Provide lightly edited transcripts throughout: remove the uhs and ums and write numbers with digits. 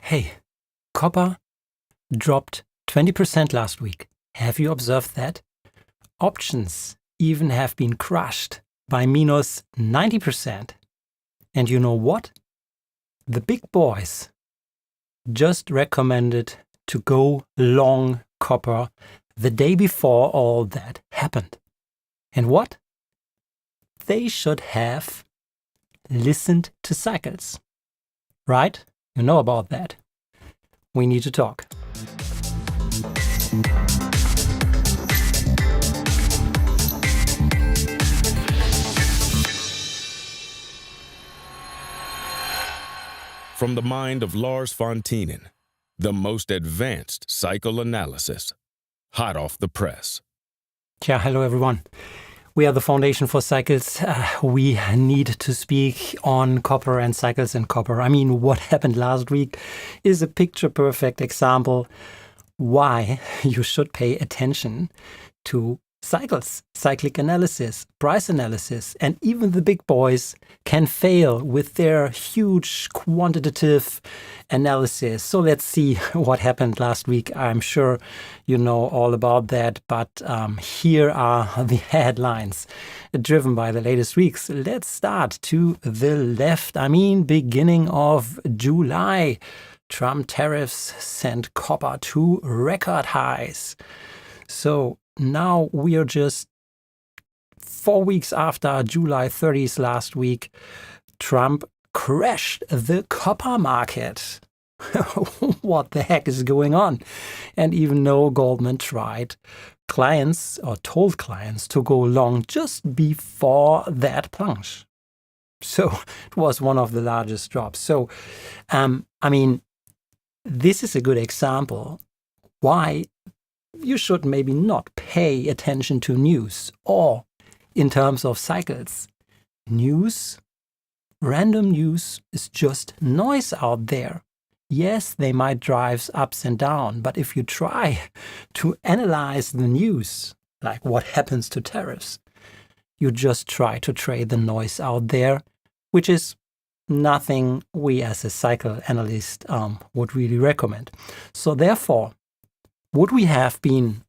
Hey, copper dropped 20% last week. Have you observed that? Options even have been crushed by minus 90%. And you know what? The big boys just recommended to go long copper the day before all that happened. And what? They should have listened to cycles. Right? You know about that. We need to talk. From the mind of Lars von Thienen, the most advanced cycle analysis, hot off the press. Yeah, hello everyone. We are the foundation for cycles. We need to speak on copper and cycles in copper. I mean, what happened last week is a picture-perfect example why you should pay attention to cycles, cyclic analysis, price analysis, and even the big boys can fail with their huge quantitative analysis. So let's see what happened last week. I'm sure you know all about that, but here are the headlines driven by the latest weeks. Let's start to the left. Beginning of July. Trump tariffs sent copper to record highs. So now we are just 4 weeks after July 30th last week. Trump crashed the copper market. What the heck is going on? And even though Goldman tried clients or told clients to go long just before that plunge. So it was one of the largest drops. So, this is a good example why you should maybe not pay attention to news or in terms of cycles. News, random news is just noise out there. Yes, they might drive ups and down, but if you try to analyze the news, like what happens to tariffs, you just try to trade the noise out there, which is nothing we as a cycle analyst would really recommend. So therefore, would we have been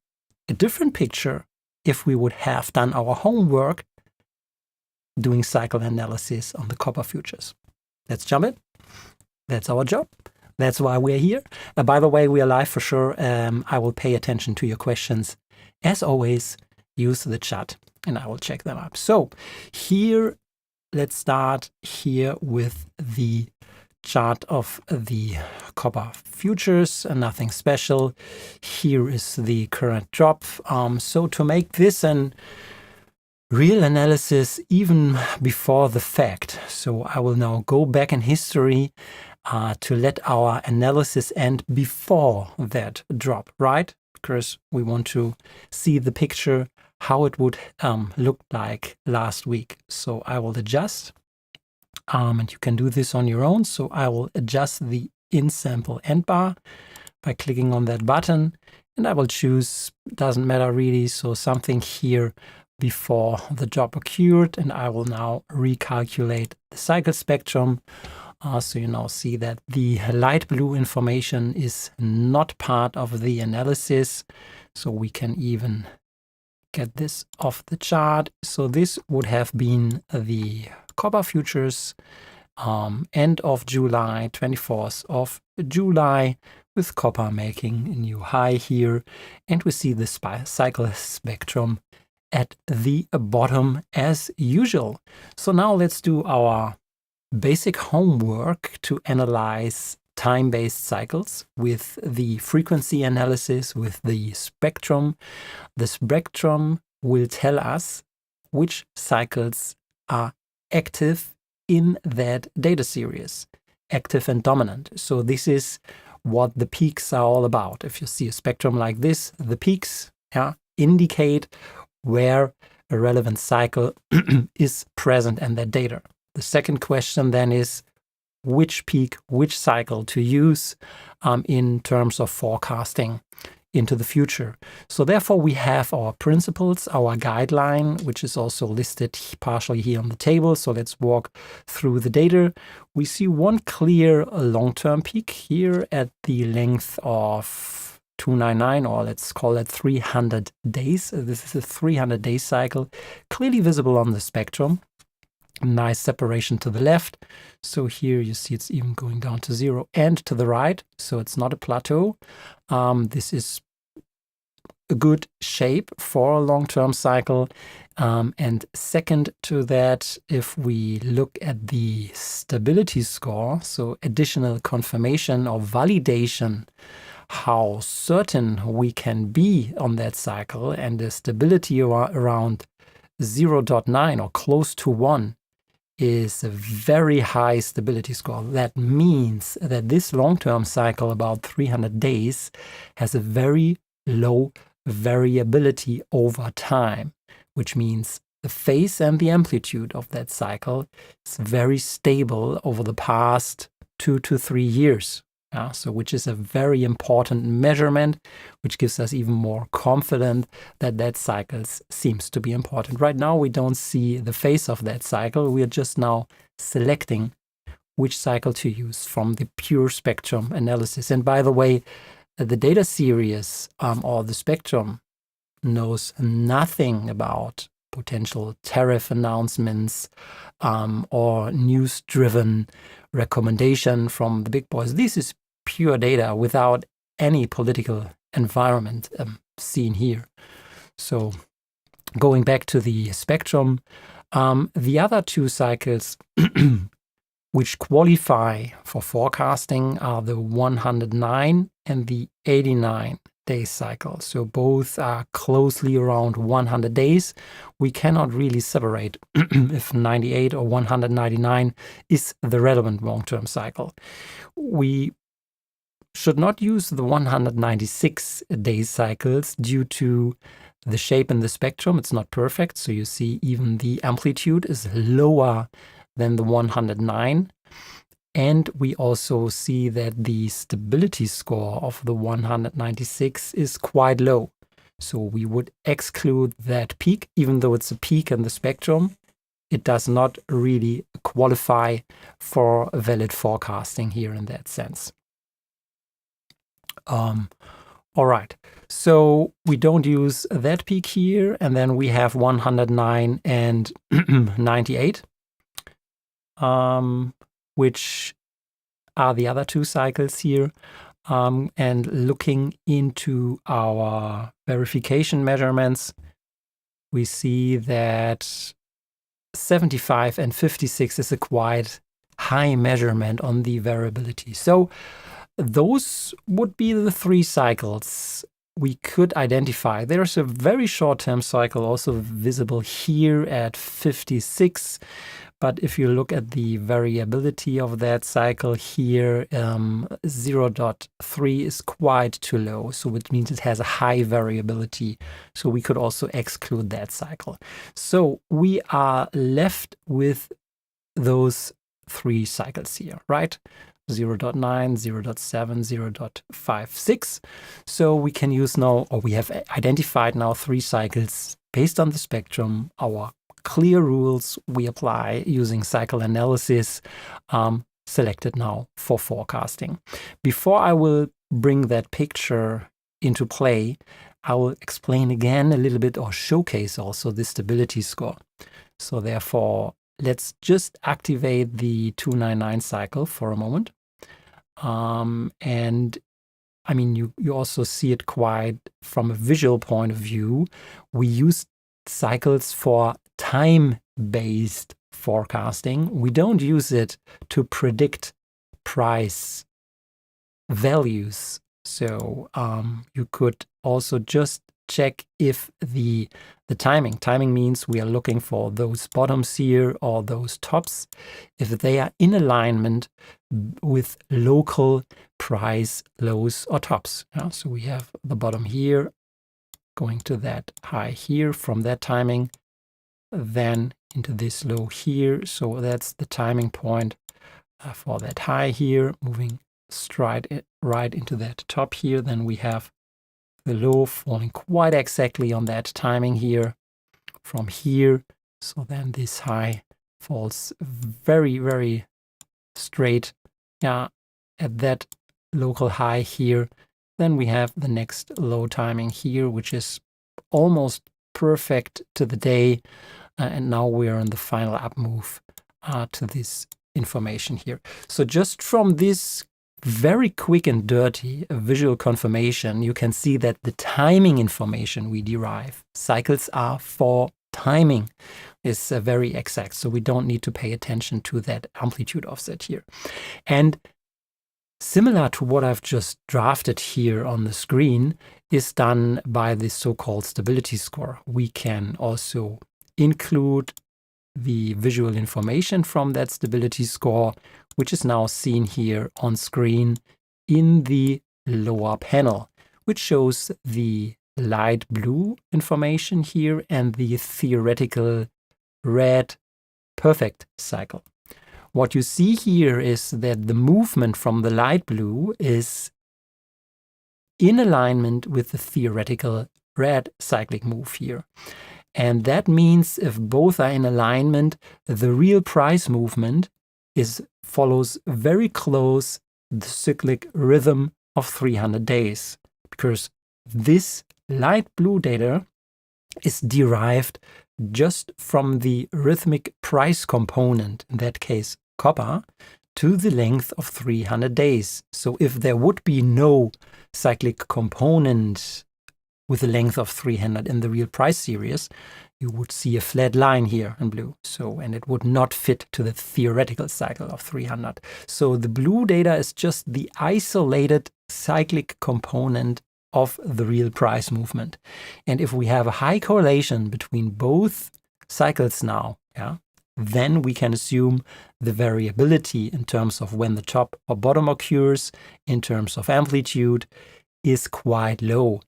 a different picture if we would have done our homework doing cycle analysis on the copper futures? Let's jump in. That's our job. That's why we're here. By the way, we are live for sure. I will pay attention to your questions. As always, use the chat and I will check them up. So here, let's start here with the chart of the copper futures, nothing special. Here is the current drop. So to make this an real analysis even before the fact, so I will now go back in history to let our analysis end before that drop, right? Because we want to see the picture, how it would look like last week. So I will adjust. And you can do this on your own. So I will adjust the in-sample end bar by clicking on that button. And I will choose, doesn't matter really, so something here before the drop occurred. And I will now recalculate the cycle spectrum. So you now see that the light blue information is not part of the analysis. So we can even get this off the chart. So this would have been the copper futures end of July, 24th of July, with copper making a new high here. And we see the cycle spectrum at the bottom as usual. So now let's do our basic homework to analyze time-based cycles with the frequency analysis, with the spectrum. The spectrum will tell us which cycles are active in that data series, active and dominant. So this is what the peaks are all about. If you see a spectrum like this, the peaks indicate where a relevant cycle is present in that data. The second question then is which peak, which cycle to use in terms of forecasting into the future. So therefore we have our principles, our guideline, which is also listed partially here on the table. So let's walk through the data. We see one clear long-term peak here at the length of 299, or let's call it 300 days. This is a 300-day cycle, clearly visible on the spectrum. Nice separation to the left. So here you see it's even going down to 0 and to the right. So it's not a plateau. This is a good shape for a long-term cycle. And second to that, if we look at the stability score, so additional confirmation or validation, how certain we can be on that cycle, and the stability around 0.9 or close to 1 is a very high stability score. That means that this long-term cycle, about 300 days, has a very low variability over time, which means the phase and the amplitude of that cycle is very stable over the past 2 to 3 years. So which is a very important measurement, which gives us even more confidence that that cycle seems to be important. Right now, we don't see the phase of that cycle. We are just now selecting which cycle to use from the pure spectrum analysis. And by the way, the data series or the spectrum knows nothing about potential tariff announcements or news-driven recommendation from the big boys. This is pure data without any political environment seen here. So going back to the spectrum, the other two cycles which qualify for forecasting are the 109 and the 89-day cycle. So both are closely around 100 days. We cannot really separate if 98 or 199 is the relevant long-term cycle. We should not use the 196-day cycles due to the shape in the spectrum. It's not perfect. So you see even the amplitude is lower than the 109. And we also see that the stability score of the 196 is quite low. So we would exclude that peak, even though it's a peak in the spectrum. It does not really qualify for valid forecasting here in that sense. All right, so we don't use that peak here, and then we have 109 and 98, which are the other two cycles here. And looking into our verification measurements, we see that 75 and 56 is a quite high measurement on the variability. So those would be the three cycles we could identify. There's a very short-term cycle also visible here at 56. But if you look at the variability of that cycle here, 0.3 is quite too low. So it means it has a high variability. So we could also exclude that cycle. So we are left with those three cycles here, right? 0.9, 0.7, 0.56. So we can use now, or we have identified now three cycles based on the spectrum, our clear rules we apply using cycle analysis, selected now for forecasting. Before I will bring that picture into play, I will explain again a little bit or showcase also the stability score. So therefore, let's just activate the 299 cycle for a moment. And I mean, you also see it quite from a visual point of view. We use cycles for time-based forecasting. We don't use it to predict price values. So you could also just check if the timing means we are looking for those bottoms here or those tops, if they are in alignment with local price lows or tops. So we have the bottom here going to that high here from that timing, then into this low here. So that's the timing point for that high here, moving straight right into that top here. Then we have the low falling quite exactly on that timing here from here. So then this high falls very, very straight, yeah, at that local high here. Then we have the next low timing here, which is almost perfect to the day. And now we're in the final up move to this information here. So just from this very quick and dirty visual confirmation, you can see that the timing information we derive, cycles are for timing, is very exact. So we don't need to pay attention to that amplitude offset here. And similar to what I've just drafted here on the screen is done by the so-called stability score. We can also include the visual information from that stability score, which is now seen here on screen in the lower panel, which shows the light blue information here and the theoretical red perfect cycle. What you see here is that the movement from the light blue is in alignment with the theoretical red cyclic move here. And that means if both are in alignment, the real price movement follows very close the cyclic rhythm of 300 days, because this light blue data is derived just from the rhythmic price component, in that case copper, to the length of 300 days. So if there would be no cyclic component with a length of 300 in the real price series, you would see a flat line here in blue. So, and it would not fit to the theoretical cycle of 300. So the blue data is just the isolated cyclic component of the real price movement. And if we have a high correlation between both cycles now, yeah, then we can assume the variability in terms of when the top or bottom occurs, in terms of amplitude, is quite low.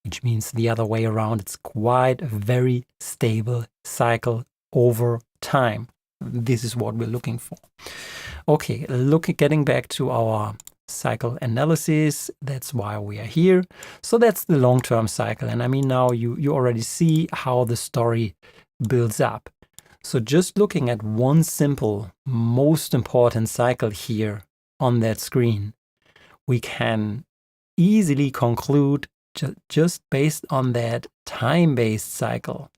Which means the other way around, it's quite a very stable cycle over time. This is what we're looking for. Okay, getting back to our cycle analysis, that's why we are here. So that's the long-term cycle. And I mean, now you already see how the story builds up. So just looking at one simple, most important cycle here on that screen, we can easily conclude just based on that time-based cycle.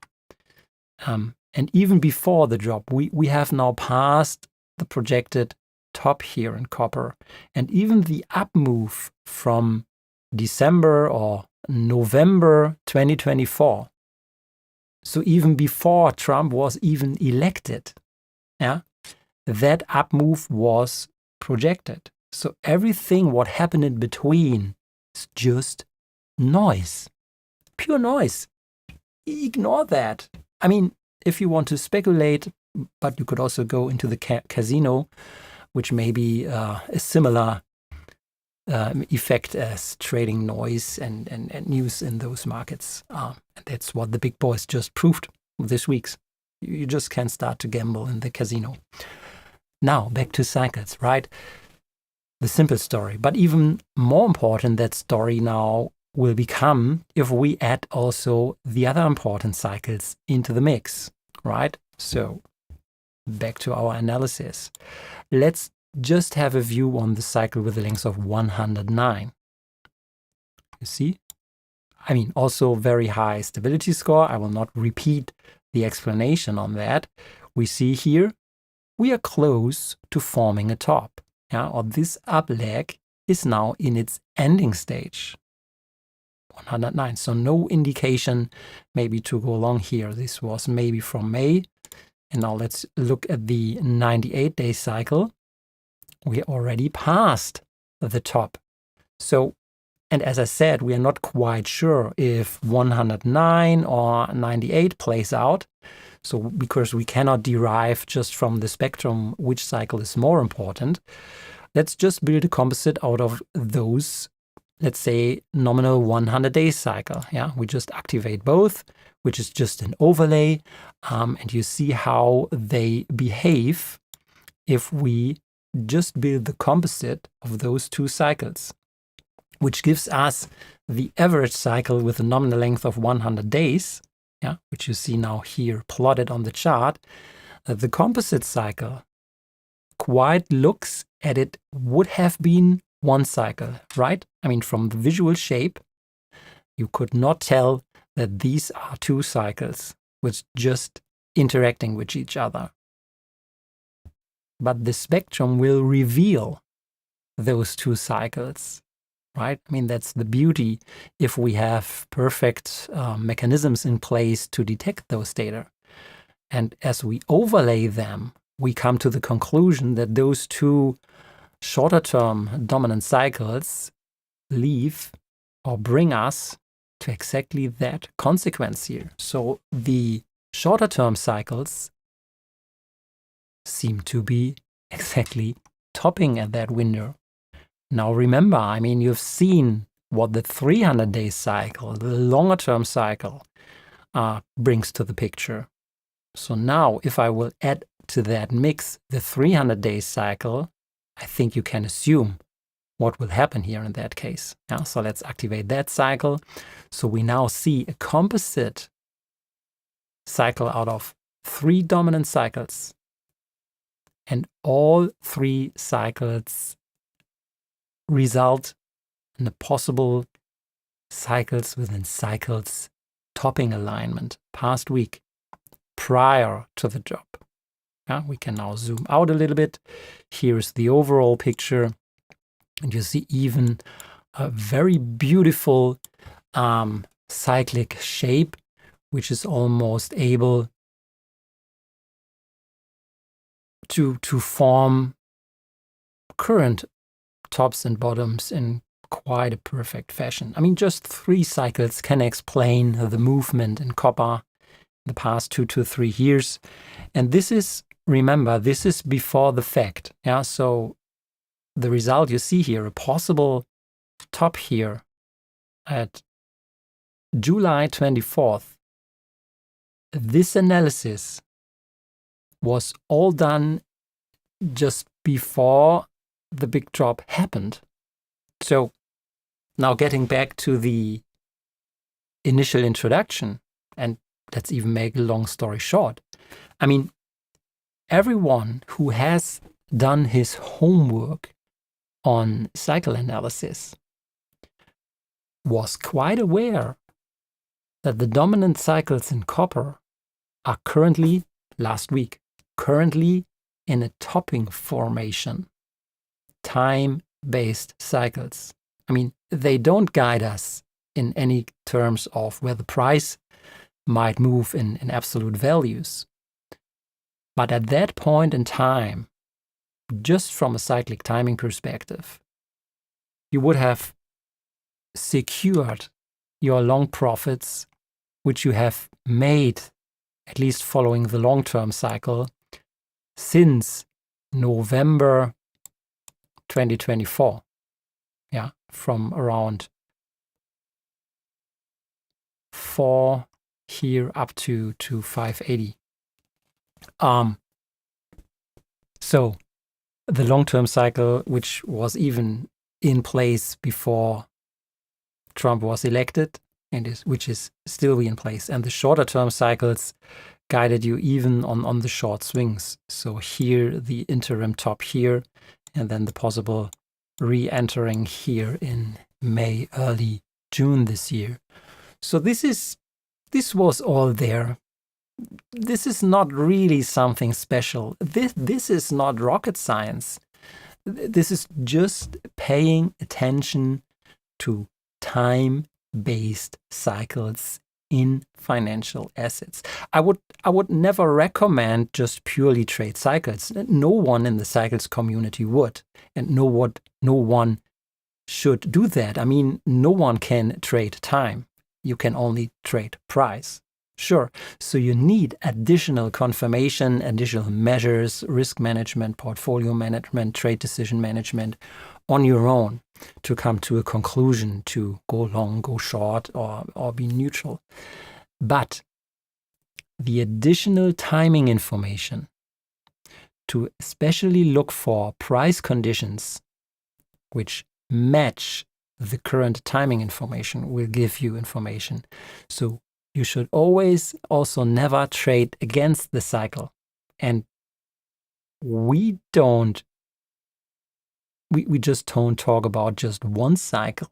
And even before the drop, we have now passed the projected top here in copper. And even the up move from December or November 2024. So even before Trump was even elected, yeah, that up move was projected. So everything what happened in between is just noise, pure noise. Ignore that. I mean, if you want to speculate, but you could also go into the casino, which may be a similar effect as trading noise and news in those markets. And that's what the big boys just proved this week. You just can't start to gamble in the casino. Now, back to cycles, right? The simple story. But even more important, that story now will become if we add also the other important cycles into the mix, right? So back to our analysis. Let's just have a view on the cycle with a length of 109. You see? I mean, also very high stability score. I will not repeat the explanation on that. We see here, we are close to forming a top. Yeah, or this up leg is now in its ending stage. 109. So no indication maybe to go along here. This was maybe from May. And now let's look at the 98-day cycle. We already passed the top. So, and as I said, we are not quite sure if 109 or 98 plays out. So because we cannot derive just from the spectrum which cycle is more important, let's just build a composite out of those, let's say, nominal 100-day cycle. Yeah, we just activate both, which is just an overlay. And you see how they behave if we just build the composite of those two cycles. which gives us the average cycle with a nominal length of 100 days, which you see now here plotted on the chart. The composite cycle quite looks at it would have been one cycle, right? I mean, from the visual shape, you could not tell that these are two cycles with just interacting with each other. But the spectrum will reveal those two cycles, right? I mean, that's the beauty if we have perfect mechanisms in place to detect those data. And as we overlay them, we come to the conclusion that those two shorter term dominant cycles leave or bring us to exactly that consequence here. So the shorter term cycles seem to be exactly topping at that window. Now remember, I mean, you've seen what the 300-day cycle, the longer term cycle, brings to the picture. So now if I will add to that mix the 300-day cycle, I think you can assume what will happen here in that case. So let's activate that cycle. So we now see a composite cycle out of 3 dominant cycles. And all 3 cycles result in the possible cycles within cycles topping alignment past week prior to the job. We can now zoom out a little bit. Here's the overall picture. And you see even a very beautiful cyclic shape, which is almost able to form current tops and bottoms in quite a perfect fashion. I mean, just 3 cycles can explain the movement in copper in the past 2 to 3 years. And this is, remember, this is before the fact. So the result you see here, a possible top here at July 24th, this analysis was all done just before the big drop happened. So now getting back to the initial introduction, and let's even make a long story short. I mean, everyone who has done his homework on cycle analysis was quite aware that the dominant cycles in copper are currently, last week, currently in a topping formation, time-based cycles. I mean, they don't guide us in any terms of where the price might move in absolute values. But at that point in time, just from a cyclic timing perspective, you would have secured your long profits, which you have made, at least following the long-term cycle, since November 2024. From around 4 here up to 580. So the long-term cycle, which was even in place before Trump was elected, which is still in place, and the shorter-term cycles guided you even on the short swings. So here, the interim top here, and then the possible re-entering here in May, early June this year. So this was all there. This is not really something special. This is not rocket science. This is just paying attention to time-based cycles in financial assets. I would never recommend just purely trade cycles. No one in the cycles community would, and no one should do that. I mean, no one can trade time. You can only trade price. Sure. So you need additional confirmation, additional measures, risk management, portfolio management, trade decision management on your own to come to a conclusion to go long, go short, or be neutral. But the additional timing information to especially look for price conditions which match the current timing information will give you information. So you should always also never trade against the cycle. And we just don't talk about just one cycle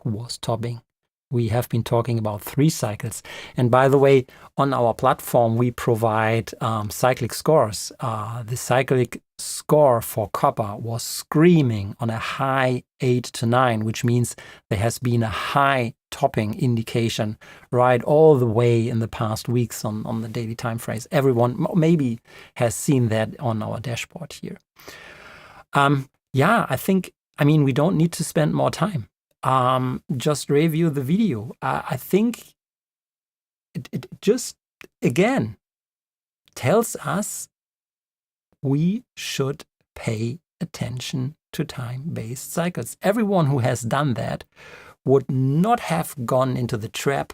who was topping. We have been talking about 3 cycles. And by the way, on our platform, we provide cyclic scores. The cyclic score for copper was screaming on a high 8 to 9, which means there has been a high topping indication right all the way in the past weeks on the daily time frames. Everyone maybe has seen that on our dashboard here. I mean, we don't need to spend more time. Just review the video. I think it just, again, tells us we should pay attention to time-based cycles. Everyone who has done that would not have gone into the trap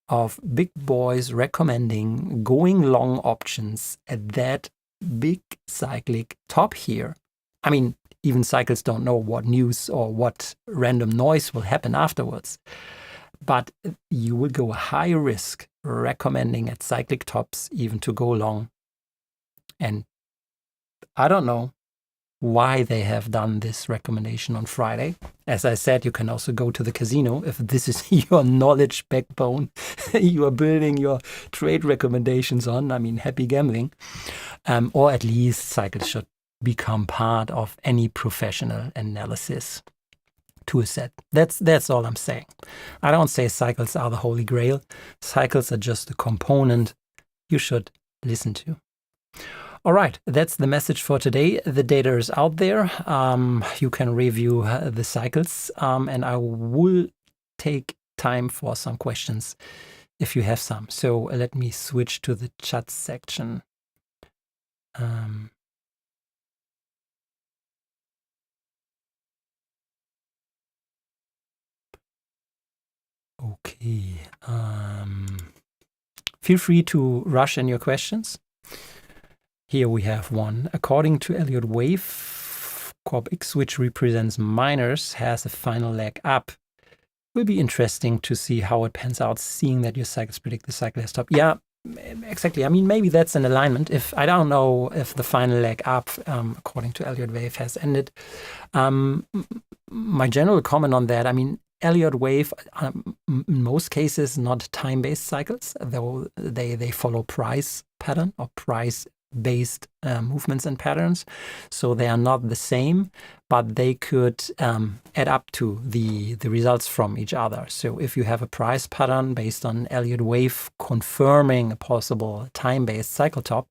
of big boys recommending going long options at that big cyclic top here. I mean, even cycles don't know what news or what random noise will happen afterwards. But you will go high risk recommending at cyclic tops even to go long. And I don't know why they have done this recommendation on Friday. As I said, you can also go to the casino if this is your knowledge backbone you are building your trade recommendations on. I mean, happy gambling. Or at least cycles should become part of any professional analysis to a set. That's all I'm saying. I don't say cycles are the holy grail. Cycles are just a component you should listen to. All right, that's the message for today. The data is out there. You can review the cycles, and I will take time for some questions if you have some. So let me switch to the chat section. Okay. Feel free to rush in your questions. Here we have one. According to Elliott Wave, Corp X, which represents miners, has a final leg up. Will be interesting to see how it pans out, seeing that your cycles predict the cycle has stopped. Yeah, exactly. I mean, maybe that's an alignment. If I don't know if the final leg up, according to Elliott Wave, has ended. My general comment on that, I mean, Elliott Wave, in most cases, not time-based cycles, though they follow price pattern or price-based movements and patterns. So they are not the same, but they could add up to the results from each other. So if you have a price pattern based on Elliott Wave confirming a possible time-based cycle top,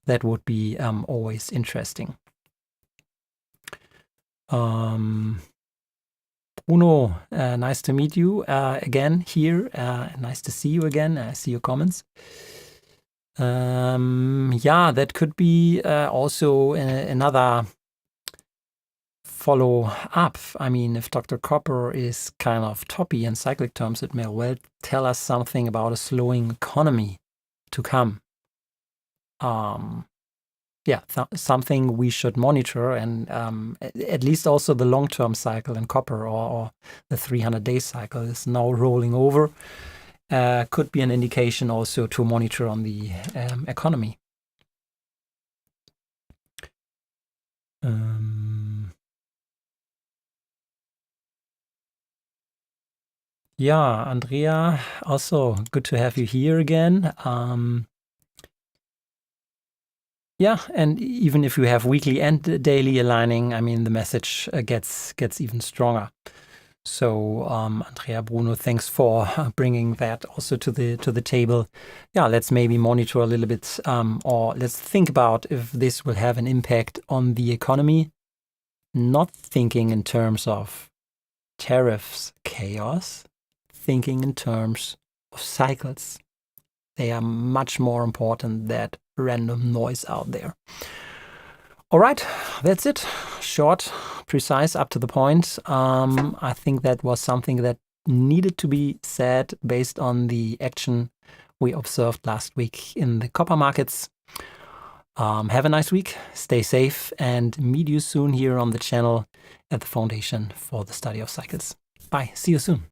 that would be always interesting. Bruno, nice to meet you again here. Nice to see you again. I see your comments. Yeah, that could be also another follow-up. I mean, if Dr. Copper is kind of toppy in cyclic terms, it may well tell us something about a slowing economy to come. Yeah, something we should monitor, and at least also the long-term cycle in copper or the 300-day cycle is now rolling over. Could be an indication also to monitor on the economy. Yeah, Andrea, also good to have you here again. Yeah, and even if you have weekly and daily aligning, I mean, the message gets even stronger. So, Andrea, Bruno, thanks for bringing that also to the table. Yeah, let's maybe monitor a little bit, or let's think about if this will have an impact on the economy. Not thinking in terms of tariffs, chaos, thinking in terms of cycles. They are much more important than random noise out there. All right, that's it. Short, precise, up to the point. I think that was something that needed to be said based on the action we observed last week in the copper markets. Have a nice week, stay safe, and meet you soon here on the channel at the Foundation for the Study of Cycles. Bye. See you soon.